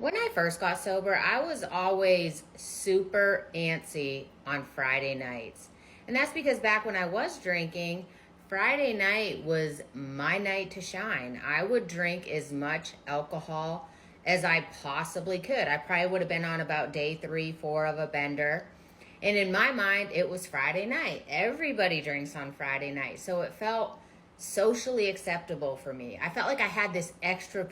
When I first got sober, I was always super antsy on Friday nights. And that's because back when I was drinking, Friday night was my night to shine. I would drink as much alcohol as I possibly could. I probably would have been on about day 3, 4 of a bender. And in my mind, it was Friday night. Everybody drinks on Friday night. So it felt socially acceptable for me. I felt like I had this extra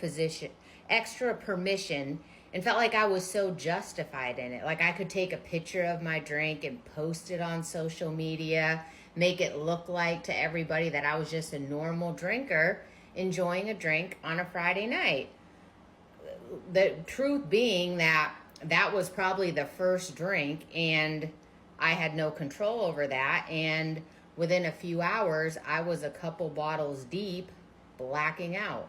permission, and felt like I was so justified in it. Like I could take a picture of my drink and post it on social media, make it look like to everybody that I was just a normal drinker enjoying a drink on a Friday night. The truth being that that was probably the first drink, and I had no control over that. And within a few hours, I was a couple bottles deep, blacking out.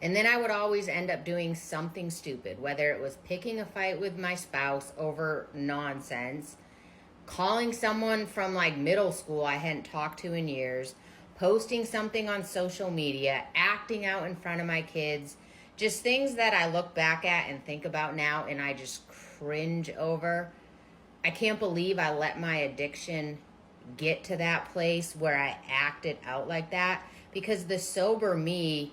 And then I would always end up doing something stupid, whether it was picking a fight with my spouse over nonsense, calling someone from like middle school I hadn't talked to in years, posting something on social media, acting out in front of my kids, just things that I look back at and think about now and I just cringe over. I can't believe I let my addiction get to that place where I acted out like that, because the sober me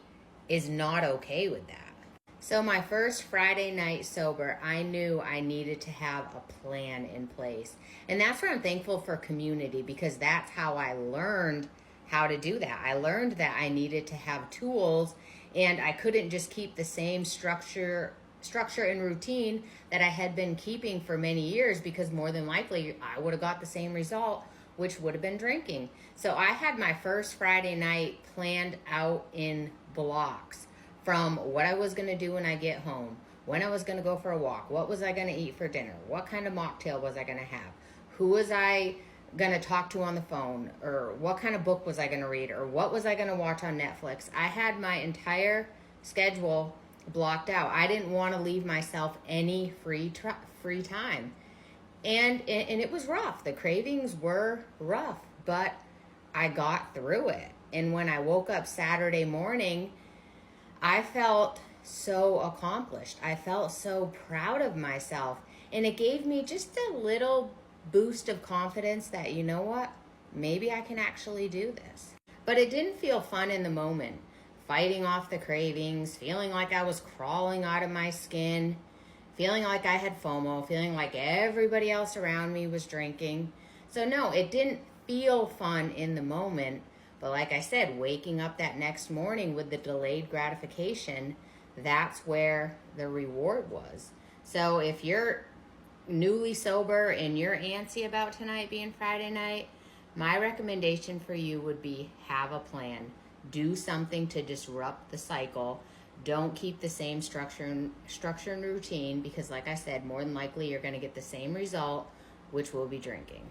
is not okay with that. So my first Friday night sober, I knew I needed to have a plan in place. And that's where I'm thankful for community, because that's how I learned how to do that. I learned that I needed to have tools, and I couldn't just keep the same structure and routine that I had been keeping for many years, because more than likely I would have got the same result, which would have been drinking. So I had my first Friday night planned out in blocks, from what I was going to do when I get home, when I was going to go for a walk, what was I going to eat for dinner, what kind of mocktail was I going to have, who was I going to talk to on the phone, or what kind of book was I going to read, or what was I going to watch on Netflix. I had my entire schedule blocked out. I didn't want to leave myself any free time. And it was rough. The cravings were rough, but I got through it. And when I woke up Saturday morning, I felt so accomplished. I felt so proud of myself. And it gave me just a little boost of confidence that, you know what, maybe I can actually do this. But it didn't feel fun in the moment. Fighting off the cravings, feeling like I was crawling out of my skin, feeling like I had FOMO, feeling like everybody else around me was drinking. So no, it didn't feel fun in the moment. But like I said, waking up that next morning with the delayed gratification, that's where the reward was. So if you're newly sober and you're antsy about tonight being Friday night, my recommendation for you would be have a plan. Do something to disrupt the cycle. Don't keep the same structure and routine, because like I said, more than likely you're going to get the same result, which will be drinking.